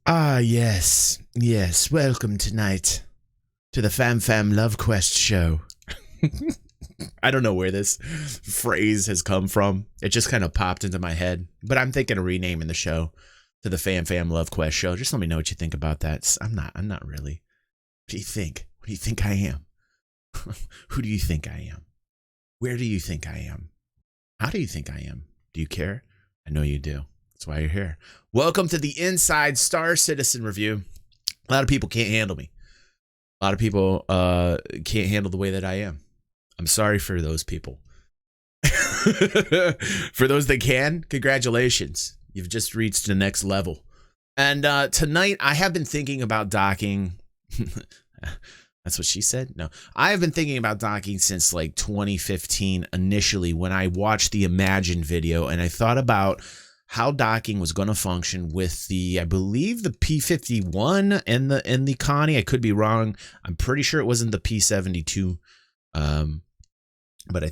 Ah, yes. Yes. Welcome tonight to the Fam Love Quest show. I don't know where this phrase has come from. It just kind of popped into my head. But I'm thinking of renaming the show to the Fam Love Quest show. Just let me know what you think about that. I'm not really. What do you think? What do you think I am? Who do you think I am? Where do you think I am? How do you think I am? Do you care? I know you do. That's why you're here. Welcome to the Inside Star Citizen Review. A lot of people can't handle me. A lot of people can't handle the way that I am. I'm sorry for those people. For those that can, congratulations. You've just reached the next level. And tonight, I have been thinking about docking. That's what she said? No. I have been thinking about docking since like 2015 initially when I watched the Imagine video and I thought about how docking was going to function with the, I believe the P51 and the Connie. I could be wrong. I'm pretty sure it wasn't the P72. But I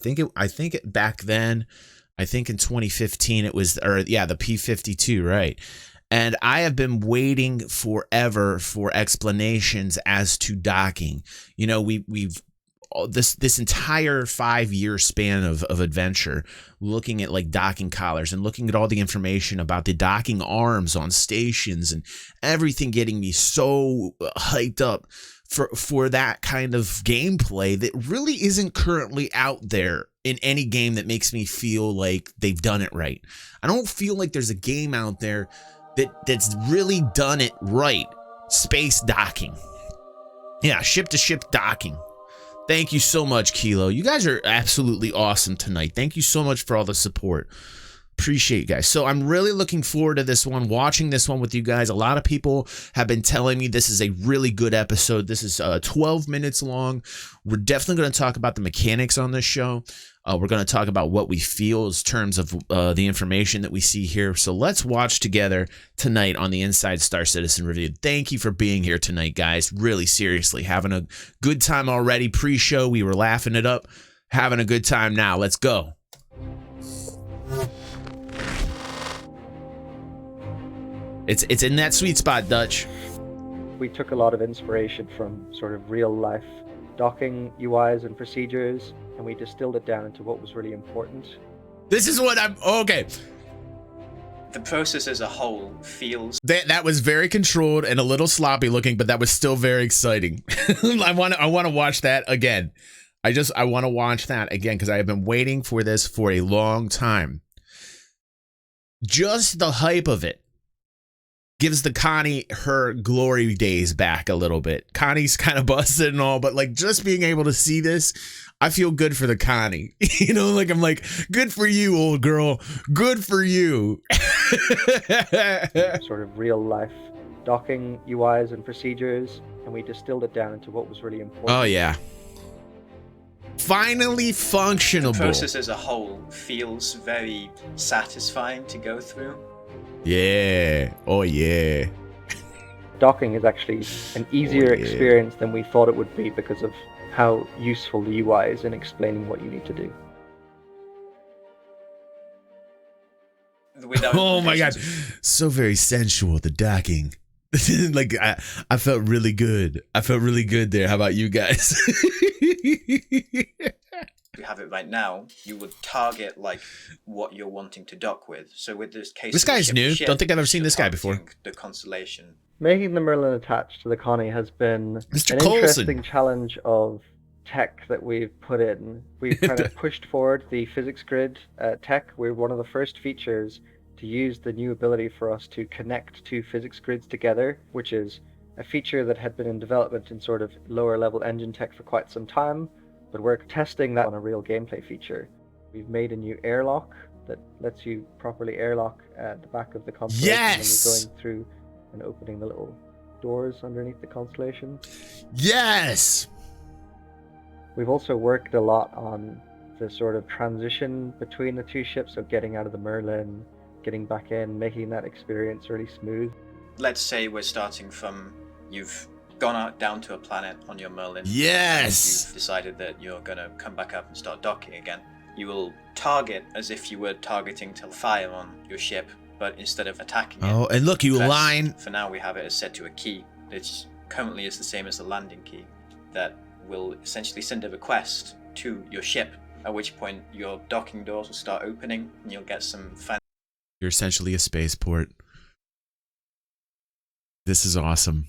think back then, I think in 2015 it was, the P52, right? And I have been waiting forever for explanations as to docking. You know, we've this entire 5-year span of adventure looking at like docking collars and looking at all the information about the docking arms on stations and everything, getting me so hyped up for that kind of gameplay that really isn't currently out there in any game that makes me feel like they've done it right. I don't feel like there's a game out there that's really done it right. Space docking. Yeah, ship-to-ship docking. Thank you so much, Kilo. You guys are absolutely awesome tonight. Thank you so much for all the support. Appreciate you guys. So I'm really looking forward to this one, watching this one with you guys. A lot of people have been telling me this is a really good episode. This is 12 minutes long. We're definitely going to talk about the mechanics on this show. We're going to talk about what we feel in terms of the information that we see here. So let's watch together tonight on the Inside Star Citizen Review. Thank you for being here tonight, guys. Really, seriously, having a good time already. Pre-show, we were laughing it up. Having a good time now. Let's go. It's in that sweet spot, Dutch. We took a lot of inspiration from sort of real life docking UIs and procedures, and we distilled it down into what was really important. This is what okay. The process as a whole feels... That was very controlled and a little sloppy looking, but that was still very exciting. I want to watch that again. I want to watch that again because I have been waiting for this for a long time. Just the hype of it gives the Connie her glory days back a little bit. Connie's kind of busted and all, but like just being able to see this, I feel good for the Connie. You know, like I'm like, good for you, old girl. Good for you. Sort of real life docking UIs and procedures, and we distilled it down into what was really important. Oh yeah. Finally functionable. The process as a whole feels very satisfying to go through. Yeah. Oh yeah. Docking is actually an easier experience than we thought it would be because of how useful the UI is in explaining what you need to do. Oh my god. So very sensual, the docking. Like I felt really good. I felt really good there. How about you guys? You have it right now, you would target like what you're wanting to dock with. So with this case, this guy's new. Don't think I've ever seen this guy before. The constellation. Making the Merlin attached to the Connie has been Mr. an Coulson. Interesting challenge of tech that we've put in. We've kind of pushed forward the physics grid tech. We're one of the first features to use the new ability for us to connect two physics grids together, which is a feature that had been in development in sort of lower level engine tech for quite some time. But we're testing that on a real gameplay feature. We've made a new airlock that lets you properly airlock at the back of the constellation yes! when you're going through and opening the little doors underneath the constellation. Yes! We've also worked a lot on the sort of transition between the two ships, so getting out of the Merlin, getting back in, making that experience really smooth. Let's say we're starting from, you've gone out down to a planet on your Merlin. Yes! You've decided that you're going to come back up and start docking again. You will target as if you were targeting to fire on your ship but instead of attacking it, Oh, and look, you align. For now, we have it as set to a key, which currently is the same as the landing key, that will essentially send a request to your ship, at which point your docking doors will start opening, and you'll get some You're essentially a spaceport. This is awesome.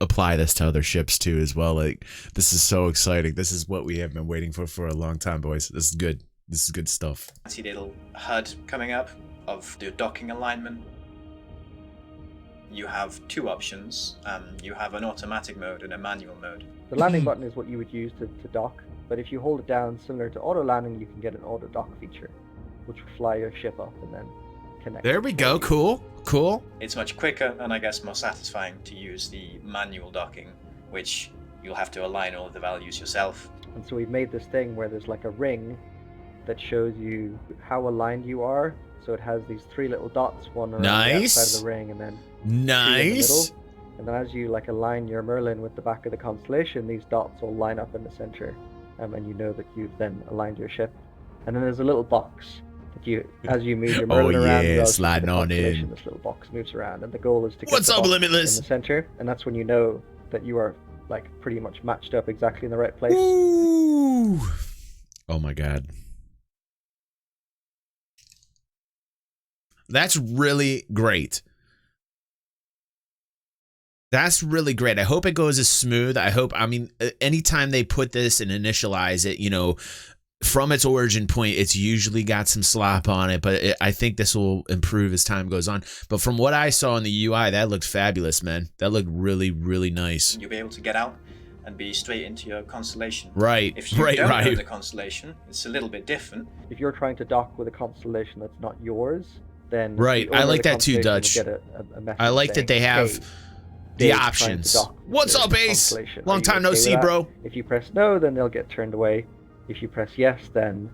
Apply this to other ships too as well. Like, this is so exciting. This is what we have been waiting for a long time, boys. This is good. This is good stuff. fancy little HUD coming up of the docking alignment. You have two options. You have an automatic mode and a manual mode. The landing button is what you would use to dock, but if you hold it down, similar to auto landing, you can get an auto dock feature, which will fly your ship up and then connect. There we go. Cool. Cool. It's much quicker and I guess more satisfying to use the manual docking, which you'll have to align all of the values yourself. And so we've made this thing where there's like a ring that shows you how aligned you are. So it has these three little dots, one around the outside of the ring and then two in the middle. And then as you like align your Merlin with the back of the constellation, these dots will line up in the center, and you know that you've then aligned your ship. And then there's a little box that you, as you move your Merlin around, sliding on in. This little box moves around, and the goal is to get What's the up, box Limitless? in the center, and that's when you know that you are like pretty much matched up exactly in the right place. Ooh. Oh my god. That's really great. That's really great. I hope it goes as smooth. I mean, anytime they put this and initialize it, you know, from its origin point, it's usually got some slop on it, but I think this will improve as time goes on. But from what I saw in the UI, that looked fabulous, man. That looked really, really nice. You'll be able to get out and be straight into your constellation. Right. If you don't know the constellation, it's a little bit different. If you're trying to dock with a constellation that's not yours, then right. I like that too, Dutch. I like that they have the options. What's up, Ace? Long time no see, bro. If you press no, then they'll get turned away. If you press yes, then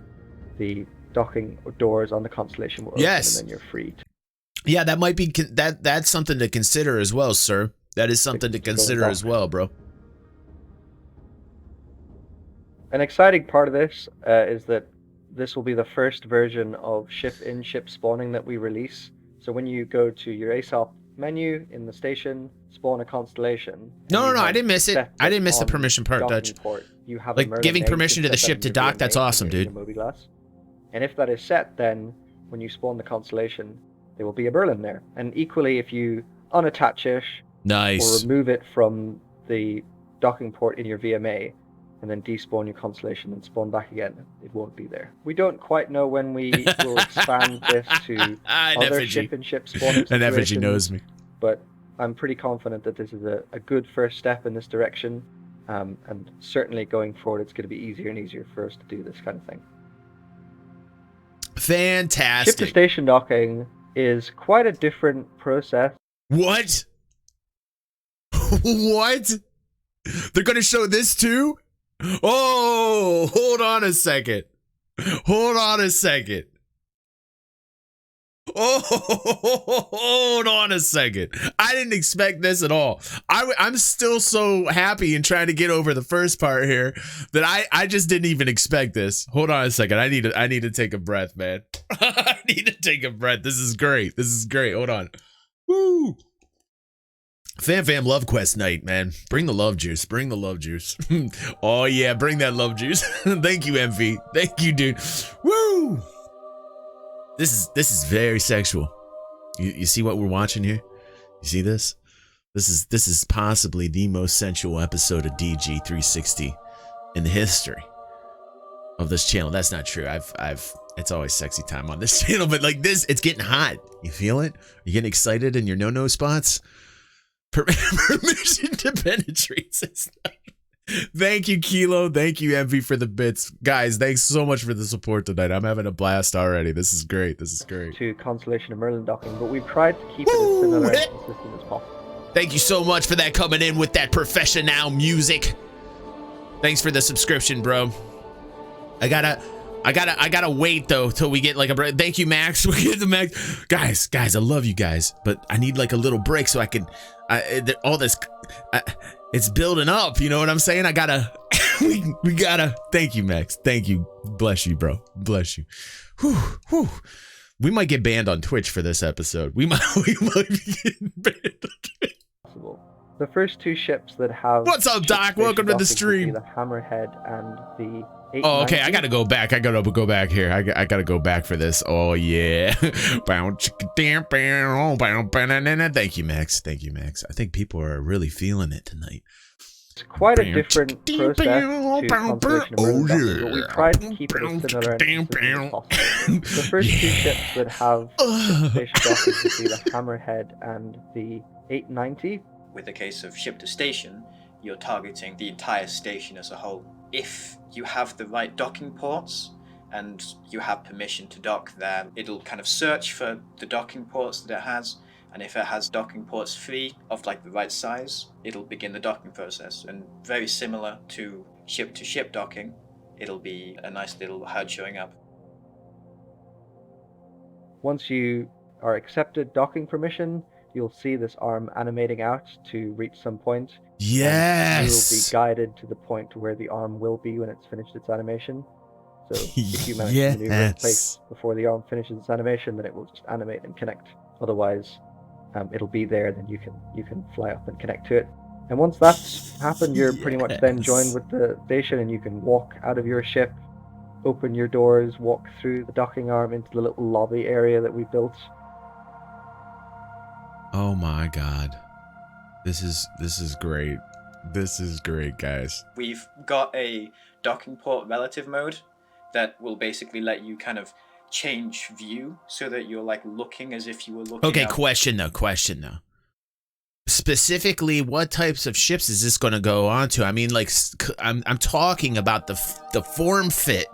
the docking doors on the constellation will open, and then you're free. Yeah, that might be that's something to consider as well, sir. That is something to consider as well, bro. An exciting part of this is that this will be the first version of ship spawning that we release. So when you go to your ASOP menu in the station, spawn a constellation. No, I didn't miss it. I didn't miss the permission part, Dutch. You have like giving permission to the ship to dock. That's awesome, dude. Mobiglass. And if that is set, then when you spawn the constellation, there will be a Merlin there. And equally, if you unattach it, or remove it from the docking port in your VMA, and then despawn your constellation and spawn back again, it won't be there. We don't quite know when we will expand this to other ship-in-ship spawning situations. And Effigy knows me. But I'm pretty confident that this is a good first step in this direction. And certainly going forward, it's going to be easier and easier for us to do this kind of thing. Fantastic. Ship-to-station docking is quite a different process. What? What? They're going to show this too? Oh, hold on a second. Hold on a second. Oh, hold on a second. I didn't expect this at all. I'm still so happy and trying to get over the first part here that I just didn't even expect this. Hold on a second. I need to take a breath, man. I need to take a breath. This is great. This is great. Hold on. Woo. Fam Love Quest night, man. Bring the love juice. Bring the love juice. Oh yeah, bring that love juice. Thank you, MV. Thank you, dude. Woo! This is very sexual. You see what we're watching here? You see this? This is possibly the most sensual episode of DG360 in the history of this channel. That's not true. It's always sexy time on this channel, but like this, it's getting hot. You feel it? You getting excited in your no spots? Permission to penetrate system. Thank you, Kilo. Thank you, Envy, for the bits. Guys, thanks so much for the support tonight. I'm having a blast already. This is great. This is great. To Constellation and Merlin docking, but we've tried to keep it as similar and consistent as possible. Thank you so much for that, coming in with that professional music. Thanks for the subscription, bro. I gotta wait though till we get like a break. Thank you, Max. We get the Max. Guys, I love you guys, but I need like a little break so I can. All this, it's building up. You know what I'm saying? I gotta. we gotta. Thank you, Max. Thank you. Bless you, bro. Bless you. Whew. We might get banned on Twitch for this episode. We might be getting banned on Twitch. Possible. The first two ships that have... What's up, Doc? Welcome to the stream. The Hammerhead and the 890. Oh, okay. I got to go back. I got to go back here. I got to go back for this. Oh, yeah. Thank you, Max. Thank you, Max. I think people are really feeling it tonight. It's quite a different process to conservation of marine docking, but we tried to keep it as similar and consistent as possible. The first two ships that have ship-to-station docking would be the Hammerhead and the 890. With the case of ship-to-station, you're targeting the entire station as a whole. If you have the right docking ports and you have permission to dock there, it'll kind of search for the docking ports that it has, and if it has docking ports free of like the right size, it'll begin the docking process. And very similar to ship-to-ship docking, it'll be a nice little HUD showing up. Once you are accepted docking permission, you'll see this arm animating out to reach some point. Yes! You will be guided to the point where the arm will be when it's finished its animation. So if you manage to maneuver in place before the arm finishes its animation, then it will just animate and connect. Otherwise, it'll be there, then you can fly up and connect to it. And once that's happened, you're pretty much then joined with the station, and you can walk out of your ship, open your doors, walk through the docking arm into the little lobby area that we built. Oh my god. This is great. This is great, guys. We've got a docking port relative mode that will basically let you kind of change view so that you're like looking as if you were looking Okay, out. question though. Specifically, what types of ships is this going to go on to? I mean, like, I'm talking about the form fit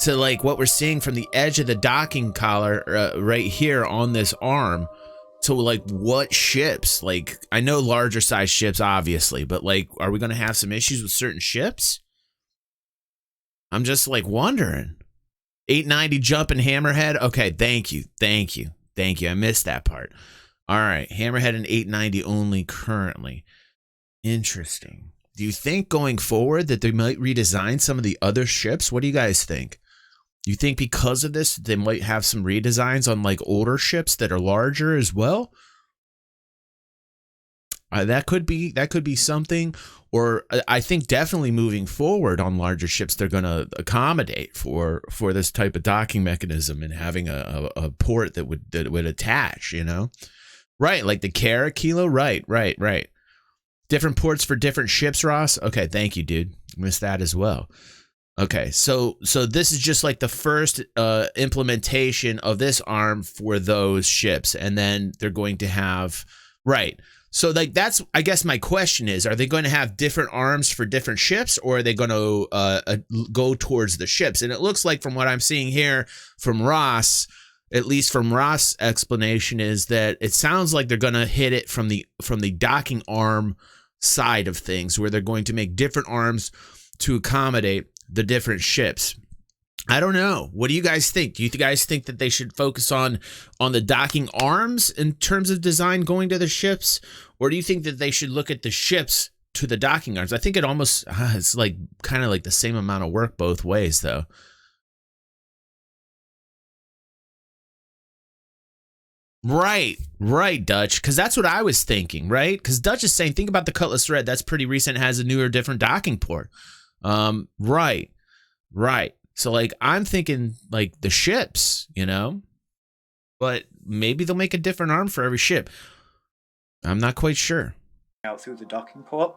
to like what we're seeing from the edge of the docking collar right here on this arm. So like what ships? Like, I know larger size ships, obviously, but like, are we going to have some issues with certain ships? I'm just like wondering. 890 jumping Hammerhead. Okay, thank you. I missed that part. All right, Hammerhead and 890 only currently. Interesting. Do you think going forward that they might redesign some of the other ships? What do you guys think? You think because of this, they might have some redesigns on like older ships that are larger as well? That could be something. Or I think definitely moving forward on larger ships, they're going to accommodate for this type of docking mechanism and having a port that would attach, you know? Right, like the Kara Kilo. Right. Different ports for different ships, Ross. Okay, thank you, dude. Missed that as well. Okay, so this is just like the first implementation of this arm for those ships, and then they're going to have, right. So like that's, I guess my question is, are they going to have different arms for different ships, or are they going to go towards the ships? And it looks like from what I'm seeing here from Ross, at least from Ross' explanation, is that it sounds like they're going to hit it from the docking arm side of things, where they're going to make different arms to accommodate the different ships. I don't know. What do you guys think? Do you guys think that they should focus on the docking arms in terms of design going to the ships? Or do you think that they should look at the ships to the docking arms? I think it almost, it's like kind of like the same amount of work both ways though. Right, Dutch, because that's what I was thinking, right? Because Dutch is saying, think about the Cutlass Red. That's pretty recent, has a newer, different docking port. Right. So like I'm thinking like the ships, you know, but maybe they'll make a different arm for every ship. I'm not quite sure. Out through the docking port,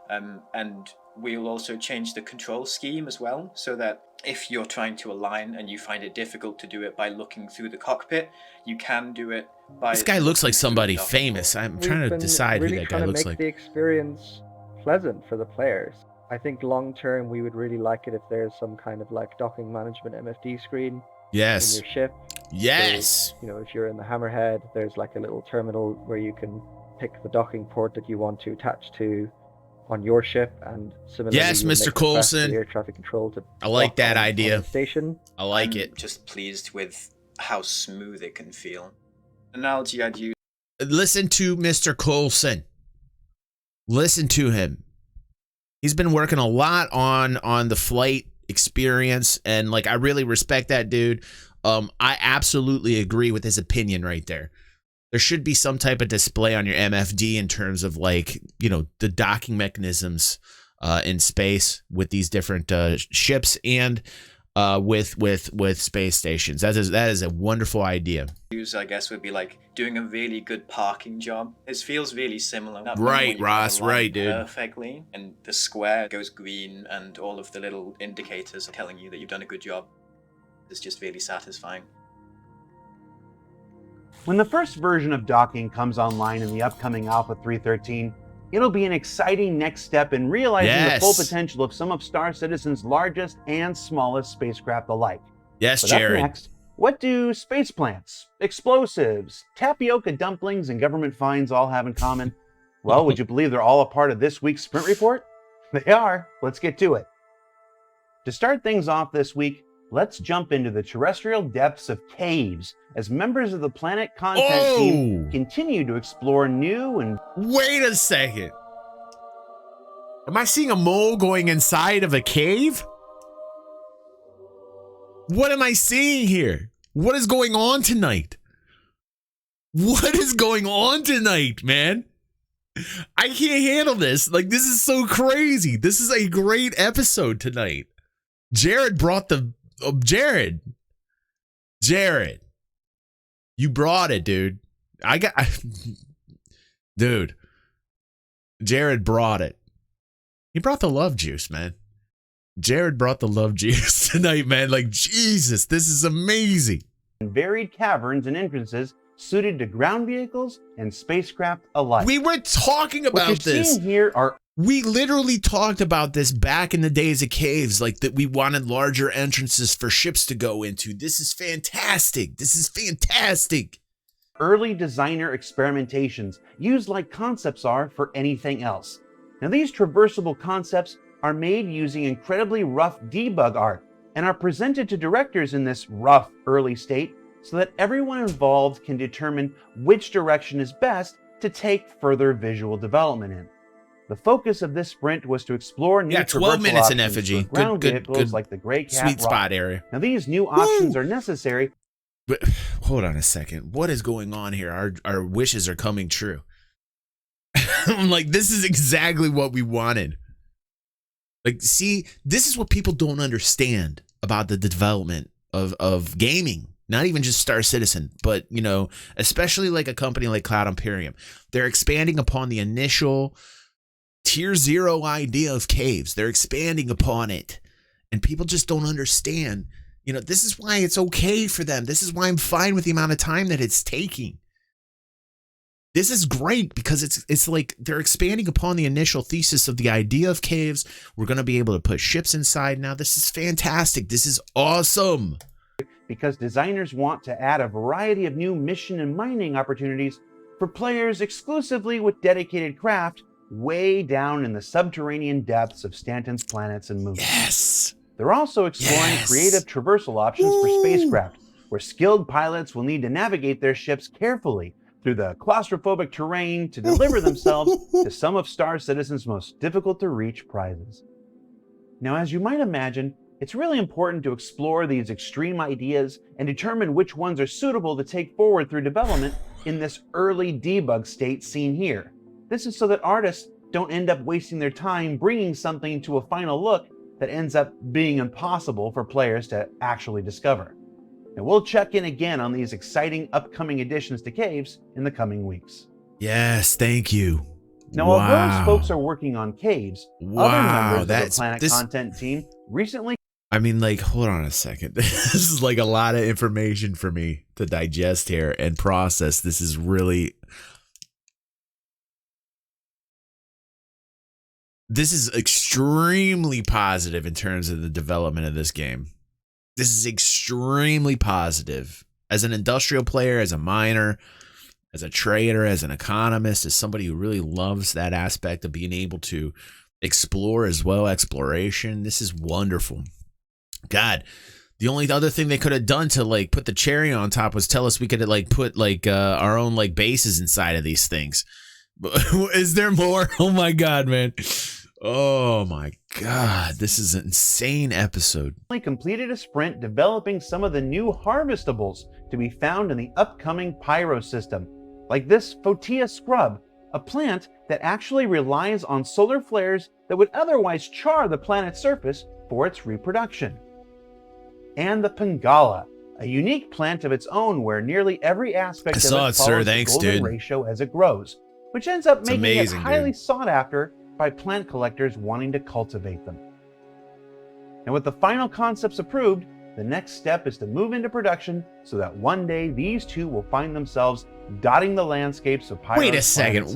and we'll also change the control scheme as well, so that if you're trying to align and you find it difficult to do it by looking through the cockpit, you can do it by... This guy looks like somebody famous. I'm trying to decide who that guy looks like. We've been really trying to make the experience pleasant for the players. I think long term we would really like it if there's some kind of like docking management MFD screen in your ship. Yes. So, you know, if you're in the Hammerhead, there's like a little terminal where you can pick the docking port that you want to attach to on your ship, and similarly, yes, Mr. Coulson, air traffic control to I like that idea. Station. I like it. Just pleased with how smooth it can feel. Analogy I'd use. Listen to Mr. Coulson. Listen to him. He's been working a lot on the flight experience, and like I really respect that dude. I absolutely agree with his opinion right there. There should be some type of display on your MFD in terms of like, you know, the docking mechanisms in space with these different ships and with space stations. That is a wonderful idea. I guess would be like doing a really good parking job. It feels really similar. Right, Ross, right, dude. Perfectly, and the square goes green, and all of the little indicators are telling you that you've done a good job. It's just really satisfying. When the first version of docking comes online in the upcoming Alpha 3.13, it'll be an exciting next step in realizing the full potential of some of Star Citizen's largest and smallest spacecraft alike. Yes, but Jared. Up next, what do space plants, explosives, tapioca dumplings, and government fines all have in common? Well, would you believe they're all a part of this week's sprint report? They are. Let's get to it. To start things off this week, let's jump into the terrestrial depths of caves as members of the Planet Content team continue to explore new and... Wait a second. Am I seeing a mole going inside of a cave? What am I seeing here? What is going on tonight? What is going on tonight, man? I can't handle this. Like, this is so crazy. This is a great episode tonight. Jared brought the... Jared, you brought it, dude. Dude, Jared brought it. He brought the love juice, man. Jared brought the love juice tonight, man. Like, Jesus, this is amazing. Varied caverns and entrances suited to ground vehicles and spacecraft alike. We were talking about what you're this. Seeing here are We literally talked about this back in the days of caves, like that we wanted larger entrances for ships to go into. This is fantastic. This is fantastic. Early designer experimentations used like concepts are for anything else. Now, these traversable concepts are made using incredibly rough debug art and are presented to directors in this rough early state so that everyone involved can determine which direction is best to take further visual development in. The focus of this sprint was to explore new 12 minutes in options effigy. for ground Good, vehicles like the Gray Cat sweet spot rocket. area. Now, these new options are necessary. But hold on a second. What is going on here? Our wishes are coming true. I'm like, this is exactly what we wanted. Like, see, this is what people don't understand about the development of gaming. Not even just Star Citizen, but, you know, especially like a company like Cloud Imperium. They're expanding upon the initial tier 0 idea of caves. They're expanding upon it. And people just don't understand. You know, this is why it's okay for them. This is why I'm fine with the amount of time that it's taking. This is great because it's like they're expanding upon the initial thesis of the idea of caves. We're going to be able to put ships inside now. This is fantastic. This is awesome. Because designers want to add a variety of new mission and mining opportunities for players exclusively with dedicated craft way down in the subterranean depths of Stanton's planets and moons. Yes. They're also exploring creative traversal options for spacecraft, where skilled pilots will need to navigate their ships carefully through the claustrophobic terrain to deliver themselves to some of Star Citizen's most difficult to reach prizes. Now, as you might imagine, it's really important to explore these extreme ideas and determine which ones are suitable to take forward through development in this early debug state seen here. This is so that artists don't end up wasting their time bringing something to a final look that ends up being impossible for players to actually discover. And we'll check in again on these exciting upcoming additions to caves in the coming weeks. Yes, thank you. Now, while those folks are working on caves, other members of the Planet Content team recently... I mean, like, hold on a second. This is like a lot of information for me to digest here and process. This is really... This is extremely positive in terms of the development of this game. This is extremely positive. As an industrial player, as a miner, as a trader, as an economist, as somebody who really loves that aspect of being able to explore as well, exploration, this is wonderful. God, the only other thing they could have done to like put the cherry on top was tell us we could like put like our own like bases inside of these things. Is there more? Oh my God, man. Oh my God, this is an insane episode. Completed a sprint developing some of the new harvestables to be found in the upcoming Pyro system, like this Photia scrub, a plant that actually relies on solar flares that would otherwise char the planet's surface for its reproduction. And the Pangala, a unique plant of its own where nearly every aspect of it follows the golden ratio as it grows, which ends up making it highly sought after by plant collectors wanting to cultivate them. And with the final concepts approved, the next step is to move into production so that one day these two will find themselves dotting the landscapes of Pyro. Wait a second.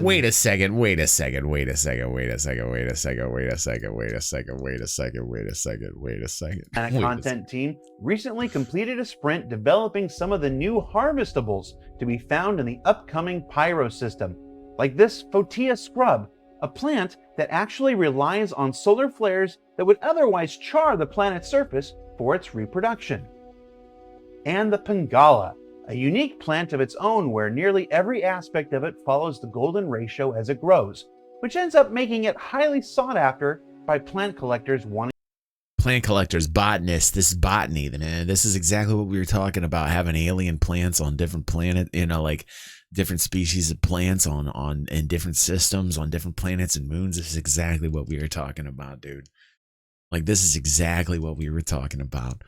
And a content team recently completed a sprint developing some of the new harvestables to be found in the upcoming Pyro system, like this Photia scrub, a plant that actually relies on solar flares that would otherwise char the planet's surface for its reproduction. And the Pangala, a unique plant of its own where nearly every aspect of it follows the golden ratio as it grows, which ends up making it highly sought after by plant collectors wanting. Plant collectors, botanists, this is botany. This is exactly what we were talking about, having alien plants on different planets, like different species of plants on in different systems, on different planets and moons. This is exactly what we were talking about, dude. Like, this is exactly what we were talking about.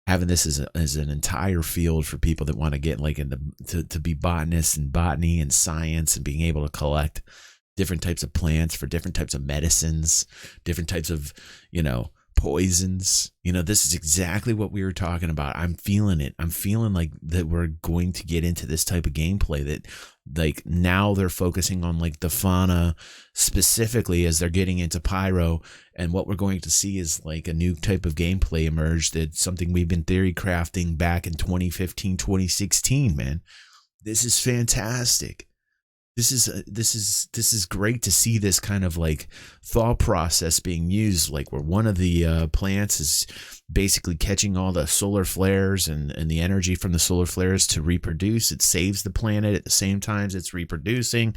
Having this as an entire field for people that want to get like into to be botanists and botany and science and being able to collect different types of plants for different types of medicines, different types of, poisons. This is exactly what we were talking about. I'm feeling it. I'm feeling like that we're going to get into this type of gameplay that, like, now they're focusing on like the fauna specifically as they're getting into Pyro, and what we're going to see is like a new type of gameplay emerge. That's something we've been theory crafting back in 2015, 2016, man. This is fantastic. This is great to see this kind of like thought process being used, like where one of the plants is basically catching all the solar flares and the energy from the solar flares to reproduce. It saves the planet at the same time as it's reproducing.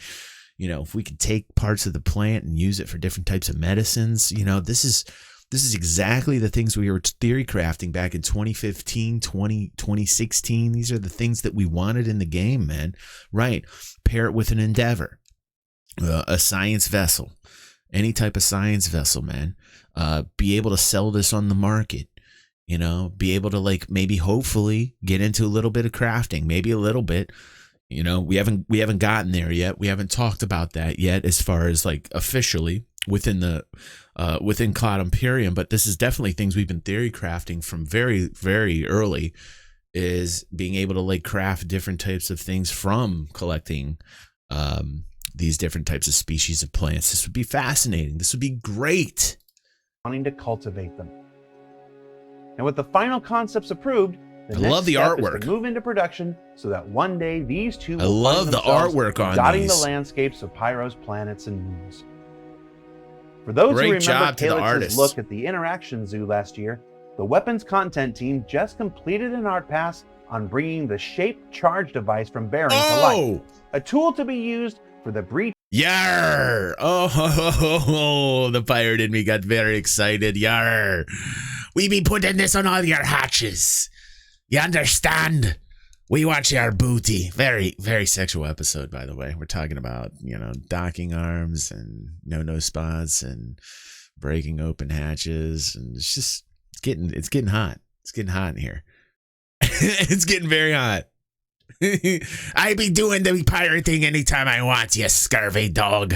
If we could take parts of the plant and use it for different types of medicines, this is exactly the things we were theory crafting back in 2015, 2016. These are the things that we wanted in the game, man. Right. Pair it with an endeavor, a science vessel, any type of science vessel, man. Be able to sell this on the market, be able to like maybe hopefully get into a little bit of crafting, maybe a little bit. We haven't gotten there yet. We haven't talked about that yet as far as like officially within the within Cloud Imperium, but this is definitely things we've been theory crafting from very, very early, is being able to like craft different types of things from collecting these different types of species of plants. This would be fascinating. This would be great. Wanting to cultivate them. And with the final concepts approved, I love the artwork. Move into production so that one day these two will I love the artwork on dotting these. The landscapes of Pyro's planets and moons. For those who remember Calix's look at the Interaction Zoo last year, the weapons content team just completed an art pass on bringing the Shape Charge device from Baron to life. A tool to be used for the breach. Yarr! Oh, the pirate in me got very excited. Yarr! We be putting this on all your hatches. You understand? We want your booty. Very, very sexual episode, by the way. We're talking about, docking arms and no spots and breaking open hatches, and it's getting hot. It's getting hot in here. It's getting very hot. I be doing the pirate thing anytime I want, you scurvy dog.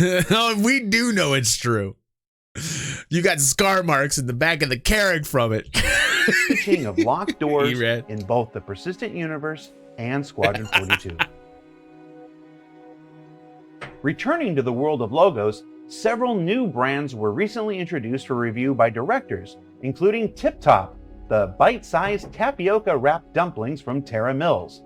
Oh, we do know it's true. You got scar marks in the back of the carriage from it. King of locked doors in both the Persistent Universe and Squadron 42. Returning to the world of logos, several new brands were recently introduced for review by directors, including Tip Top, the bite-sized tapioca-wrapped dumplings from Terra Mills.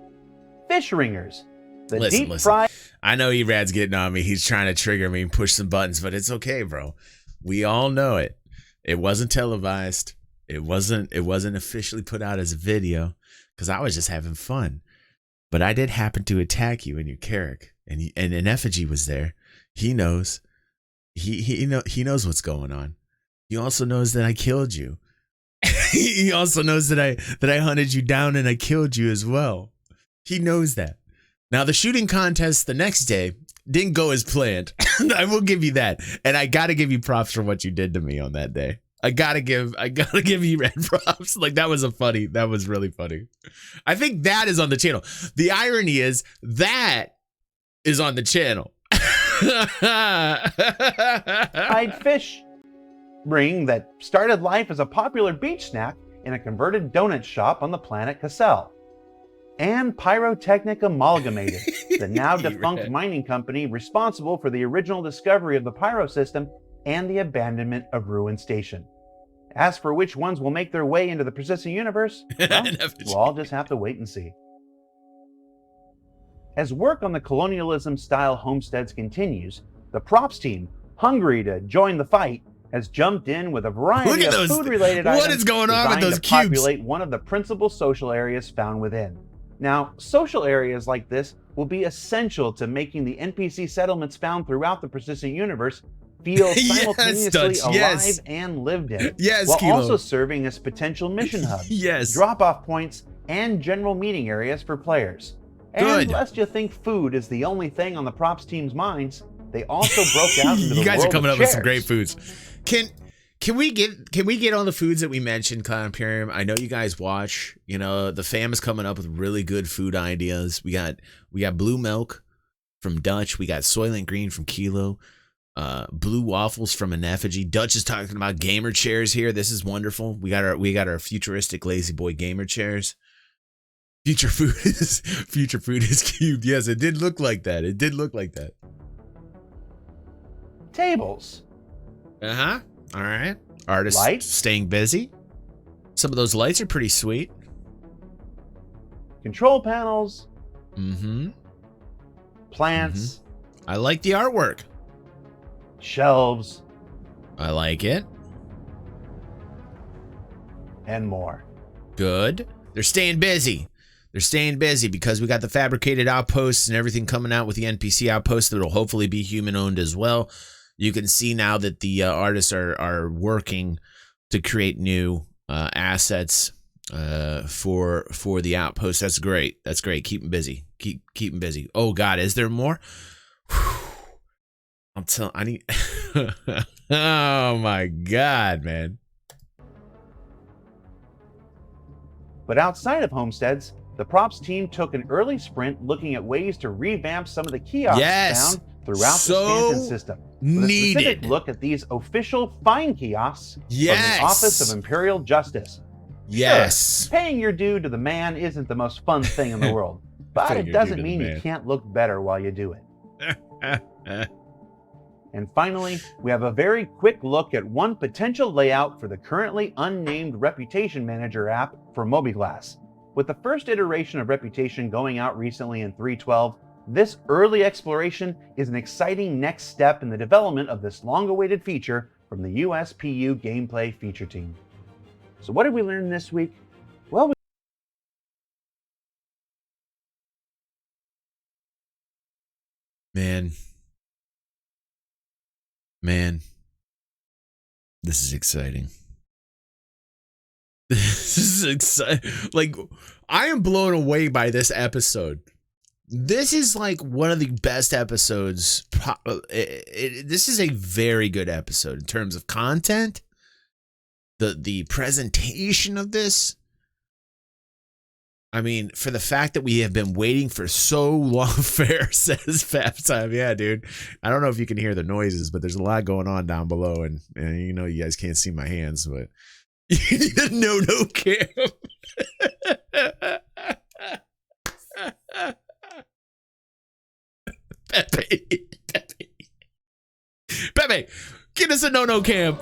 Fish Ringers, the deep-fried... I know Erad's getting on me. He's trying to trigger me and push some buttons, but it's okay, bro. We all know it. It wasn't televised. It wasn't officially put out as a video because I was just having fun. But I did happen to attack you in your Carrick, and an effigy was there. He knows. He knows what's going on. He also knows that I killed you. He also knows that I hunted you down and I killed you as well. He knows that. Now the shooting contest the next day didn't go as planned. I will give you that. And I gotta give you props for what you did to me on that day. I gotta give you red props. Like that was really funny. I think that is on the channel. The irony is that is on the channel. Fried fish ring that started life as a popular beach snack in a converted donut shop on the planet Cassell. And Pyrotechnica Amalgamated, the now defunct mining company responsible for the original discovery of the Pyro system and the abandonment of Ruin Station. As for which ones will make their way into the persistent universe, well, we'll all just have to wait and see. As work on the colonialism-style homesteads continues, the props team, hungry to join the fight, has jumped in with a variety of food-related items what is going on with those to cubes? Populate one of the principal social areas found within. Now, social areas like this will be essential to making the NPC settlements found throughout the persistent universe feel simultaneously alive and lived in, while Kilo. also serving as potential mission hubs, Yes. drop-off points, and general meeting areas for players. And lest you think food is the only thing on the props team's minds, they also broke out into the You guys world are coming of up with some chairs. great foods. Can we get on the foods that we mentioned, Cloud Imperium? I know you guys watch. You know, the fam is coming up with really good food ideas. We got blue milk from Dutch. We got Soylent Green from Kilo. Blue waffles from an effigy. Dutch is talking about gamer chairs here. This is wonderful. We got our futuristic lazy boy gamer chairs. Future food is cubed. Yes, it did look like that. Tables. Uh-huh. All right. Artists Lights? staying busy. Some of those lights are pretty sweet. Control panels. Mm-hmm. Plants. I like the artwork. Shelves. I like it. And more. Good. They're staying busy. Because we got the fabricated outposts and everything coming out with the NPC outposts that will hopefully be human owned as well. You can see now that the artists are working to create new assets for the outpost. That's great. Keep them busy. Keep them busy. Oh God, is there more? I'm telling. I need. Oh my God, man. But outside of homesteads, the props team took an early sprint looking at ways to revamp some of the kiosks found throughout the Stanton system. With a specific look at these official fine kiosks from the Office of Imperial Justice. Yes. Sure, paying your due to the man isn't the most fun thing in the world, but it doesn't mean you can't look better while you do it. And finally, we have a very quick look at one potential layout for the currently unnamed Reputation Manager app for mobiglass. With the first iteration of Reputation going out recently in 3.12, this early exploration is an exciting next step in the development of this long-awaited feature from the USPU gameplay feature team. So what did we learn this week? Well, Man, this is exciting. This is exciting. Like, I am blown away by this episode. This is like one of the best episodes. This is a very good episode in terms of content. The presentation of this. I mean, for the fact that we have been waiting for so long, Fair says Fab Time. Yeah, dude. I don't know if you can hear the noises, but there's a lot going on down below, and you know you guys can't see my hands, but you need a no cam. Pepe, get us a no cam.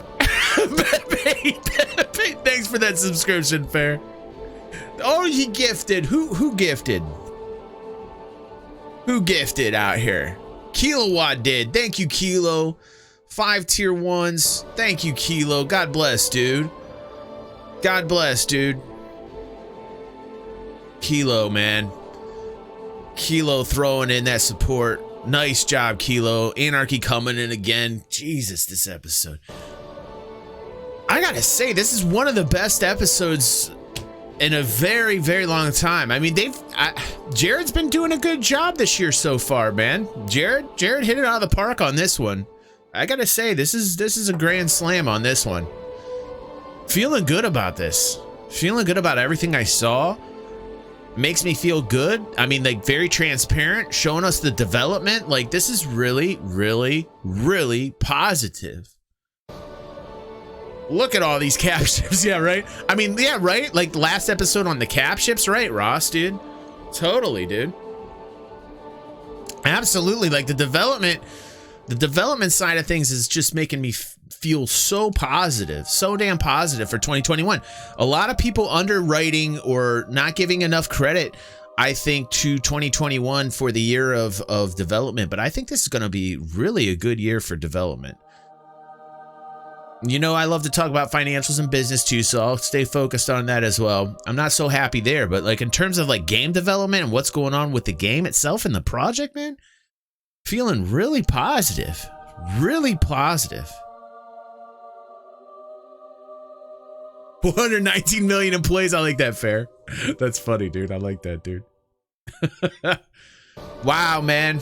Pepe, thanks for that subscription, Fair. Oh, he gifted. Who gifted? Who gifted out here? Kilowatt did. Thank you, Kilo. 5 tier 1s. Thank you, Kilo. God bless, dude. God bless, dude. Kilo, man. Kilo throwing in that support. Nice job, Kilo. Anarchy coming in again. Jesus, this episode. I gotta say, this is one of the best episodes in a very, very long time. I mean, Jared's been doing a good job this year so far, man. Jared hit it out of the park on this one. I gotta say, this is a grand slam on this one. Feeling good about this. Feeling good about everything I saw. Makes me feel good. I mean, like, very transparent, showing us the development. Like, this is really, really, really positive. Look at all these cap ships. Yeah, right? I mean, yeah, right? Like, last episode on the cap ships, right, Ross, dude? Totally, dude. Absolutely. Like, the development side of things is just making me feel so positive, so damn positive for 2021. A lot of people underwriting or not giving enough credit, I think, to 2021 for the year of development. But I think this is going to be really a good year for development. You know, I love to talk about financials and business too, so I'll stay focused on that as well. I'm not so happy there, but like in terms of like game development and what's going on with the game itself and the project, man, feeling really positive. Really positive. 419 million in plays. I like that, Fair. That's funny, dude. I like that, dude. Wow, man.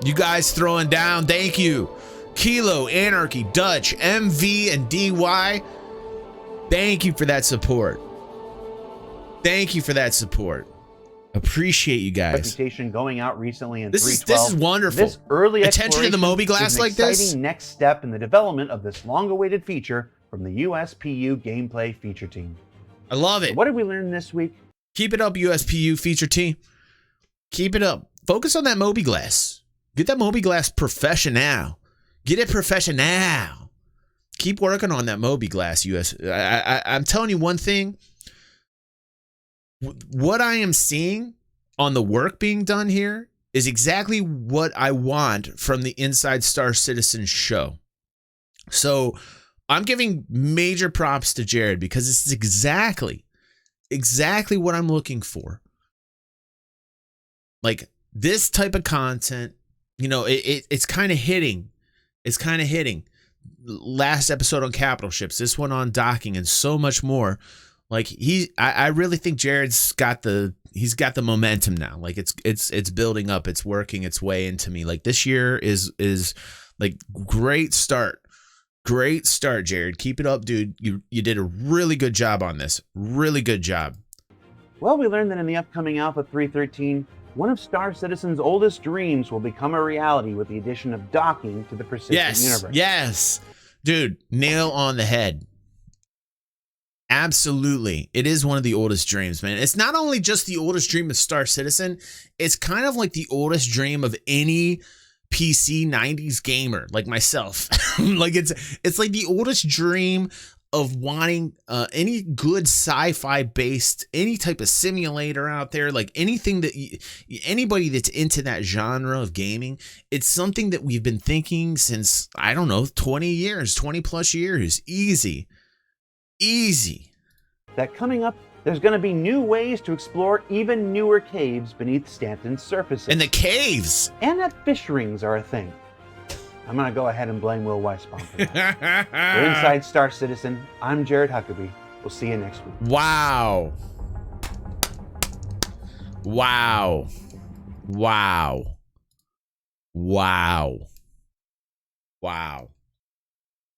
You guys throwing down. Thank you. Kilo, Anarchy, Dutch, MV, and DY. Thank you for that support. Thank you for that support. Appreciate you guys. Reputation going out recently in this 312. Is wonderful. This early attention to the mobiglass like this. Exciting next step in the development of this long-awaited feature from the USPU gameplay feature team. I love it. So what did we learn this week? Keep it up, USPU feature team. Keep it up. Focus on that mobiglass. Get that mobiglass professional. Get it professional. Keep working on that mobiglass, US. I'm telling you one thing. What I am seeing on the work being done here is exactly what I want from the Inside Star Citizen show. So I'm giving major props to Jared because this is exactly what I'm looking for. Like this type of content, you know, it's kind of hitting. It's kind of hitting. Last episode on capital ships, this one on docking, and so much more. Like I really think Jared's got the momentum now. Like it's building up. It's working its way into me. Like this year is like great start. Great start, Jared. Keep it up, dude. You did a really good job on this. Really good job. Well, we learned that in the upcoming Alpha 313, one of Star Citizen's oldest dreams will become a reality with the addition of docking to the persistent universe. Yes. Dude, nail on the head. Absolutely. It is one of the oldest dreams, man. It's not only just the oldest dream of Star Citizen, it's kind of like the oldest dream of any PC 90s gamer like myself. Like it's like the oldest dream of wanting any good sci-fi based, any type of simulator out there, like anything that anybody that's into that genre of gaming, it's something that we've been thinking since, I don't know, 20 plus years. Easy. That coming up, there's going to be new ways to explore even newer caves beneath Stanton's surfaces. And the caves! And that fish rings are a thing. I'm going to go ahead and blame Will Weisbaum for that. For Inside Star Citizen, I'm Jared Huckabee. We'll see you next week. Wow.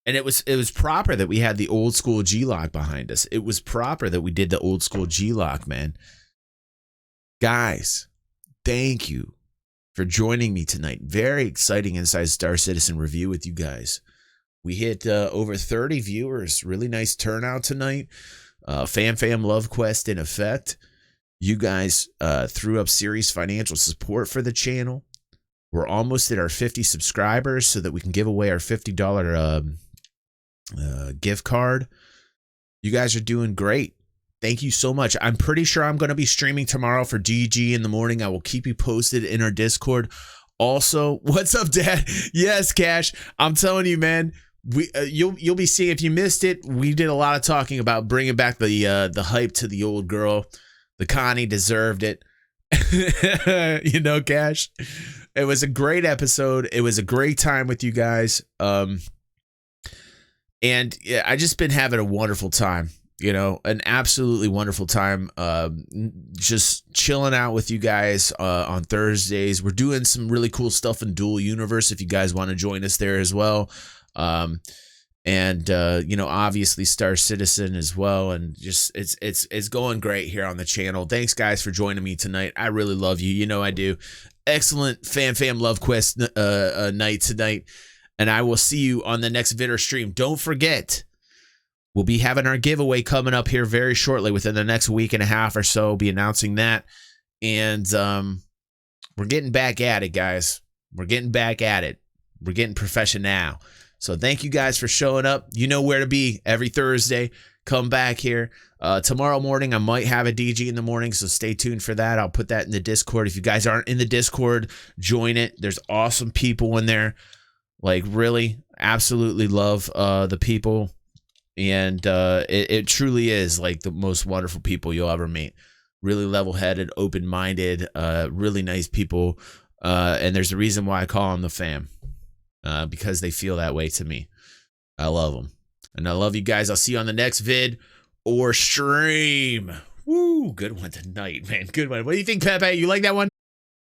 And it was proper that we had the old school G-Lock behind us. It was proper that we did the old school G-Lock, man. Guys, thank you for joining me tonight. Very exciting Inside Star Citizen review with you guys. We hit over 30 viewers. Really nice turnout tonight. Fam Love Quest in effect. You guys threw up serious financial support for the channel. We're almost at our 50 subscribers so that we can give away our $50 gift card. You guys are doing great. Thank you so much. I'm pretty sure I'm going to be streaming tomorrow for DG in the morning. I will keep you posted in our Discord. Also, what's up, Dad? Yes, Cash. I'm telling you, man. You'll be seeing, if you missed it, we did a lot of talking about bringing back the hype to the old girl. The Connie deserved it. You know, Cash. It was a great episode. It was a great time with you guys. And yeah, I just been having a wonderful time, an absolutely wonderful time. Just chilling out with you guys on Thursdays. We're doing some really cool stuff in Dual Universe if you guys want to join us there as well. And obviously Star Citizen as well. And just it's going great here on the channel. Thanks guys for joining me tonight. I really love you. I do. Excellent fam love quest night tonight. And I will see you on the next vid or stream. Don't forget, we'll be having our giveaway coming up here very shortly, within the next week and a half or so. Be announcing that. And we're getting back at it, guys. We're getting back at it. We're getting professional. So thank you guys for showing up. You know where to be every Thursday. Come back here. Tomorrow morning, I might have a DG in the morning, so stay tuned for that. I'll put that in the Discord. If you guys aren't in the Discord, join it. There's awesome people in there. Like, really, absolutely love the people. And it truly is like the most wonderful people you'll ever meet. Really level-headed, open-minded, really nice people. And there's a reason why I call them the fam. Because they feel that way to me. I love them. And I love you guys. I'll see you on the next vid or stream. Woo, good one tonight, man. Good one. What do you think, Pepe? You like that one?